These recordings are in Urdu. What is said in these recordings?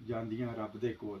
ਜਾਂਦੀਆਂ ਰੱਬ ਦੇ ਕੋਲ।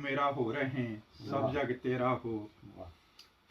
ਮੇਰਾ ਹੋ ਰਹੇ ਸਭ ਜਗ ਤੇਰਾ ਹੋ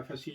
FSC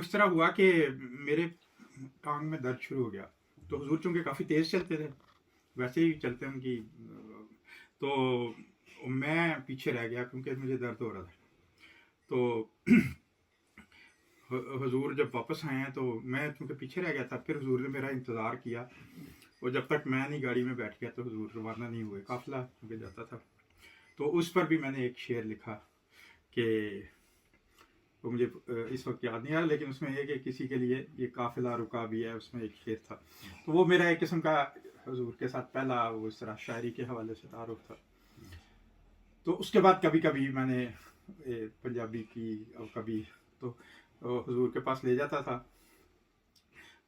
وہ اس طرح ہوا کہ میرے ٹانگ میں درد شروع ہو گیا. تو حضور چونکہ کافی تیز چلتے تھے, ویسے ہی چلتے ان کی, تو میں پیچھے رہ گیا کیونکہ مجھے درد ہو رہا تھا. تو حضور جب واپس آئے ہیں تو میں چونکہ پیچھے رہ گیا تھا, پھر حضور نے میرا انتظار کیا, اور جب تک میں نہیں گاڑی میں بیٹھ گیا تو حضور روانہ نہیں ہوئے. قافلہ چونکہ جاتا تھا, تو اس پر بھی میں نے ایک شعر لکھا کہ وہ مجھے اس وقت یاد نہیں آ رہا, لیکن اس میں یہ کہ کسی کے لیے یہ قافلہ رکا بھی ہے, اس میں ایک شعر تھا. تو وہ میرا ایک قسم کا حضور کے ساتھ پہلا وہ اس طرح شاعری کے حوالے سے تعارف تھا. تو اس کے بعد کبھی کبھی میں نے پنجابی کی, اور کبھی تو حضور کے پاس لے جاتا تھا,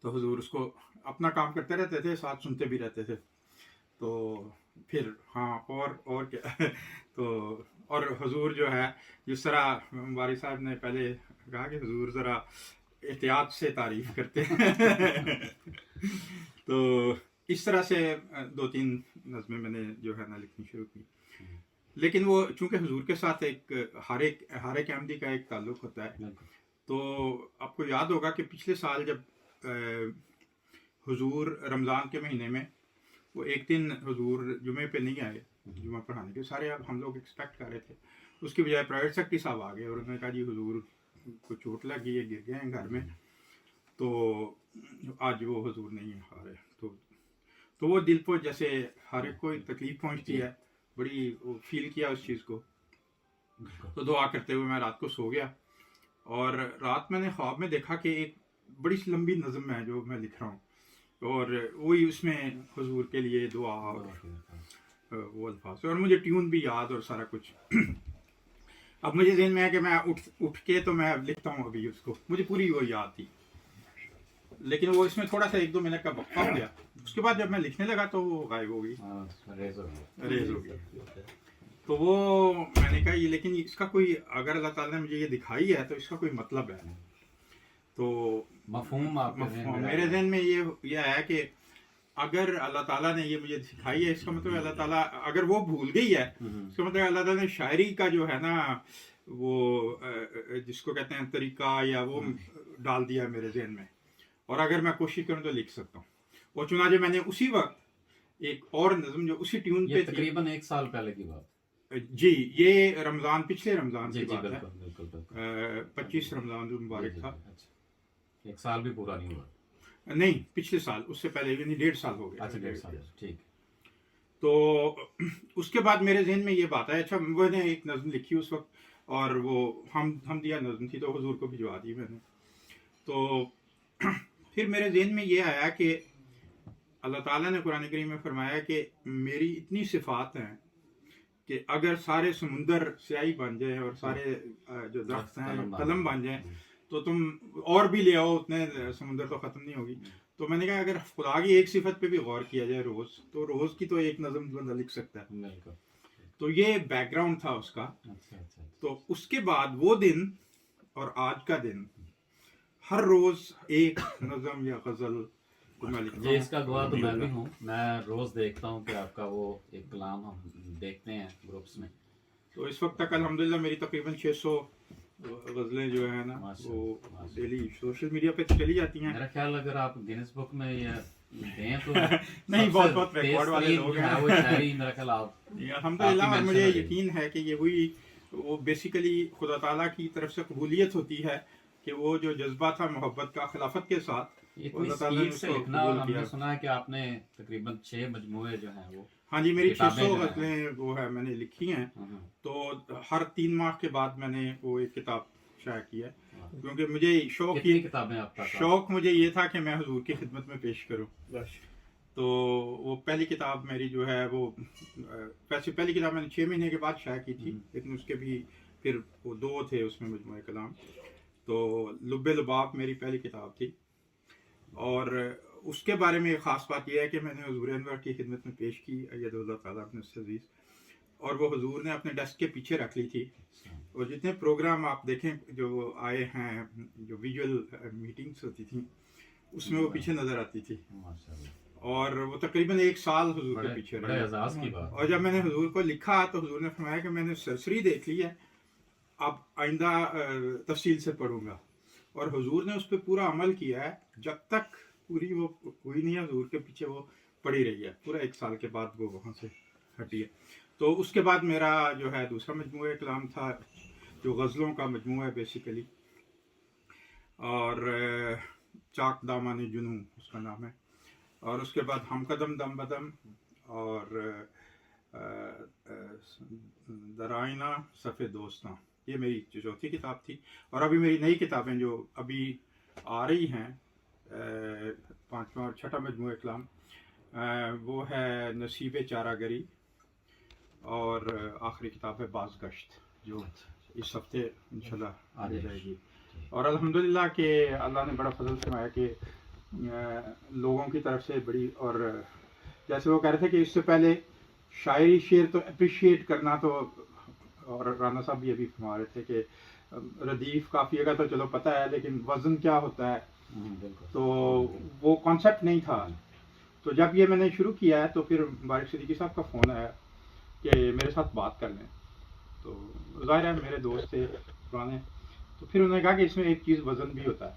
تو حضور اس کو اپنا کام کرتے رہتے تھے, ساتھ سنتے بھی رہتے تھے. تو پھر ہاں اور کیا تو اور حضور جو ہے جس طرح باری صاحب نے پہلے کہا کہ حضور ذرا احتیاط سے تعریف کرتے ہیں تو اس طرح سے 2-3 نظمیں میں نے جو ہے نا لکھنی شروع کی. لیکن وہ چونکہ حضور کے ساتھ ایک ہر ایک احمدی کا ایک تعلق ہوتا ہے, تو آپ کو یاد ہوگا کہ پچھلے سال جب حضور رمضان کے مہینے میں وہ ایک دن حضور جمعے پہ نہیں آئے, جمعہ پڑھانے کے, سارے ہم لوگ ایکسپیکٹ کر رہے تھے. اس کی بجائے پرائیویٹ سیکرٹری صاحب آ گئے اور انہوں نے کہا جی حضور کو چوٹ لگی ہے, گر گئے ہیں گھر میں, تو آج وہ حضور نہیں آ رہے. تو وہ دل کو جیسے ہر ایک کو تکلیف پہنچتی ہے, بڑی فیل کیا اس چیز کو. تو دعا کرتے ہوئے میں رات کو سو گیا, اور رات میں نے خواب میں دیکھا کہ ایک بڑی سی لمبی نظم ہے جو میں لکھ رہا ہوں, اور وہی اس میں حضور کے لیے دعا اور وہ الفاظ, اور مجھے ٹیون بھی یاد اور سارا کچھ. اب مجھے ذہن میں ہے کہ میں اٹھ کے تو میں لکھتا ہوں ابھی اس کو, مجھے پوری وہ یاد تھی, لیکن وہ اس میں تھوڑا سا 1-2 منٹ کا وقفہ ہو گیا. اس کے بعد جب میں لکھنے لگا تو وہ غائب ہو گئی, ریز ہو گئی. تو وہ میں نے کہا یہ, لیکن اس کا کوئی, اگر اللہ تعالیٰ نے مجھے یہ دکھائی ہے تو اس کا کوئی مطلب ہے. تو مفہوم میرے ذہن میں یہ ہے کہ اگر اللہ تعالیٰ نے یہ مجھے سکھائی ہے, اس کا مطلب اللہ تعالیٰ, اگر وہ بھول گئی ہے اس کا مطلب اللہ تعالیٰ نے شاعری کا جو ہے نا وہ جس کو کہتے ہیں طریقہ یا وہ ڈال دیا میرے ذہن میں, اور اگر میں کوشش کروں تو لکھ سکتا ہوں. اور چنانچہ میں نے اسی وقت ایک اور نظم جو اسی ٹیون پہ تقریباً 1 سال پہلے کی بات, جی یہ رمضان, پچھلے رمضان کی بات ہے, 25 رمضان جو مبارک تھا. 1 سال بھی پورا نہیں ہوا, نہیں پچھلے سال, اس سے پہلے یعنی 1.5 سال ہو گیا. اچھا 1.5 سال, ٹھیک. تو اس کے بعد میرے ذہن میں یہ بات ہے, اچھا وہ نے ایک نظم لکھی اس وقت, اور وہ ہم دیا نظم تھی, تو حضور کو بھجوا دی میں نے. تو پھر میرے ذہن میں یہ آیا کہ اللہ تعالیٰ نے قرآن کریم میں فرمایا کہ میری اتنی صفات ہیں کہ اگر سارے سمندر سیاہی بن جائیں اور سارے جو درخت ہیں قلم بن جائیں تو تم اور بھی لے آؤ, اتنے سمندر تو ختم نہیں ہوگی. تو میں نے کہا اگر خدا کی ایک صفت پہ بھی غور کیا جائے روز, تو روز کی تو ایک نظم بندہ لکھ سکتا ہے. تو یہ بیک گراؤنڈ تھا اس کا. تو اس کے بعد وہ دن اور آج کا دن, ہر روز ایک نظم یا غزل میں لکھتا ہوں. اس کا گواہ تو میں بھی ہوں, میں روز دیکھتا ہوں کہ آپ کا وہ ایک کلام ہم دیکھتے ہیں گروپس میں. تو اس وقت تک الحمدللہ میری تقریباً 600 غزلیں جو ہیں نا وہ ڈیلی سوشل میڈیا پہ چلی جاتی ہیں. میرا خیال اگر آپ گینس بک میں یہ دیں تو نہیں, بہت ریکارڈ والے لوگ ہیں وہ شاعری میرا خیال آپ الحمدللہ. اور مجھے یقین ہے کہ یہ ہوئی وہ بیسیکلی خدا تعالیٰ کی طرف سے قبولیت ہوتی ہے کہ وہ جو جذبہ تھا محبت کا خلافت کے ساتھ, اتنی سپیڈ سے لکھنا. اور ہم نے سنا ہے کہ آپ نے تقریباً 6 مجموعے جو ہیں وہ, ہاں جی میری 600 غزلیں وہ ہے میں نے لکھی ہیں. تو ہر 3 ماہ کے بعد میں نے وہ ایک کتاب شائع کی ہے, کیونکہ مجھے شوق مجھے یہ تھا کہ میں حضور کی خدمت میں پیش کروں. تو وہ پہلی کتاب میری جو ہے وہ, ویسے پہلی کتاب میں نے 6 مہینے کے بعد شائع کی تھی, لیکن اس کے بھی پھر وہ 2 تھے اس میں مجموعہ کلام. تو لب لباب میری پہلی کتاب تھی, اور اس کے بارے میں خاص بات یہ ہے کہ میں نے حضور انور کی خدمت میں پیش کی, اید اللہ تعالیٰ اپنے عزیز, اور وہ حضور نے اپنے ڈیسک کے پیچھے رکھ لی تھی. اور جتنے پروگرام آپ دیکھیں جو آئے ہیں, جو ویژول میٹنگس ہوتی تھیں, اس میں وہ پیچھے نظر آتی تھی. اور وہ تقریباً 1 سال حضور کے پیچھے رہے. اور جب میں نے حضور کو لکھا تو حضور نے فرمایا کہ میں نے سرسری دیکھ لی ہے, اب آئندہ تفصیل سے پڑھوں گا. اور حضور نے اس پہ پورا عمل کیا ہے جب تک پوری وہ ہوئی نہیں ہے، حضور کے پیچھے وہ پڑی رہی ہے، پورا 1 سال کے بعد وہ وہاں سے ہٹی ہے. تو اس کے بعد میرا جو ہے دوسرا مجموعہ کلام تھا جو غزلوں کا مجموعہ ہے بیسیکلی، اور چاک دامان جنوں اس کا نام ہے. اور اس کے بعد ہم قدم دم بدم، اور درائنا صف دوستاں، یہ میری جو چوتھی کتاب تھی. اور ابھی میری نئی کتابیں جو ابھی آ رہی ہیں، 5واں اور 6واں مجموعہ کلام، وہ ہے نصیب چارہ گری، اور آخری کتاب ہے باز گشت جو اس ہفتے انشاءاللہ آ جائے گی. اور الحمدللہ کہ اللہ نے بڑا فضل فرمایا کہ لوگوں کی طرف سے بڑی، اور جیسے وہ کہہ رہے تھے کہ اس سے پہلے شاعری شعر تو اپریشیٹ کرنا، تو اور رانا صاحب بھی ابھی فرما رہے تھے کہ ردیف قافیے کا تو چلو پتہ ہے، لیکن وزن کیا ہوتا ہے تو وہ کانسیپٹ نہیں تھا. تو جب یہ میں نے شروع کیا ہے تو پھر بارک صدیقی صاحب کا فون آیا کہ میرے ساتھ بات کر لیں. تو ظاہر ہے میرے دوست تھے پرانے، تو پھر انہوں نے کہا کہ اس میں ایک چیز وزن بھی ہوتا ہے.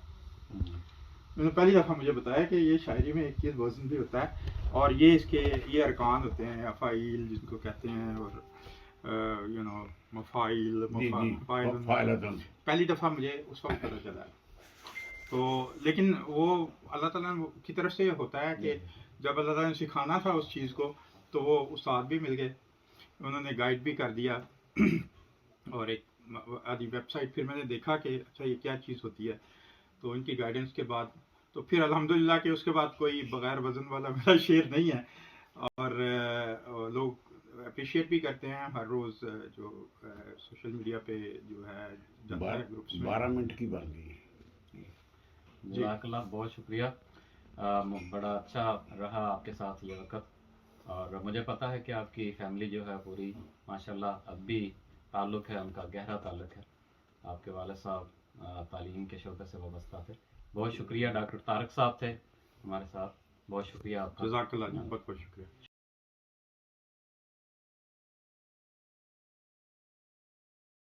انہوں نے پہلی دفعہ مجھے بتایا کہ یہ شاعری میں ایک چیز وزن بھی ہوتا ہے، اور یہ اس کے یہ ارکان ہوتے ہیں، افعیل جن کو کہتے ہیں، اور مفاعیل، پہلی دفعہ مجھے اس وقت پتہ چلا. تو لیکن وہ اللہ تعالیٰ کی طرف سے ہوتا ہے کہ جب اللہ تعالیٰ نے سکھانا تھا اس چیز کو تو وہ استاد بھی مل گئے، انہوں نے گائیڈ بھی کر دیا. اور ایک آدھی ویب سائٹ پھر میں نے دیکھا کہ اچھا یہ کیا چیز ہوتی ہے، تو ان کی گائیڈنس کے بعد تو پھر الحمدللہ کہ اس کے بعد کوئی بغیر وزن والا میرا شعر نہیں ہے. اور لوگ اپریشیٹ بھی کرتے ہیں ہر روز، جو سوشل میڈیا پہ جو ہے جاتا ہے گروپس میں. 12 منٹ کی بات گئی. جزاک اللہ، بہت شکریہ. بڑا اچھا رہا آپ کے ساتھ یہ وقت، اور مجھے پتہ ہے کہ آپ کی فیملی جو ہے پوری ماشاءاللہ اب بھی تعلق ہے، ان کا گہرا تعلق ہے. آپ کے والد صاحب تعلیم کے شعبے سے وابستہ تھے. بہت شکریہ. ڈاکٹر طارق صاحب تھے ہمارے ساتھ، بہت شکریہ آپ کا. جزاک اللہ، بہت بہت شکریہ.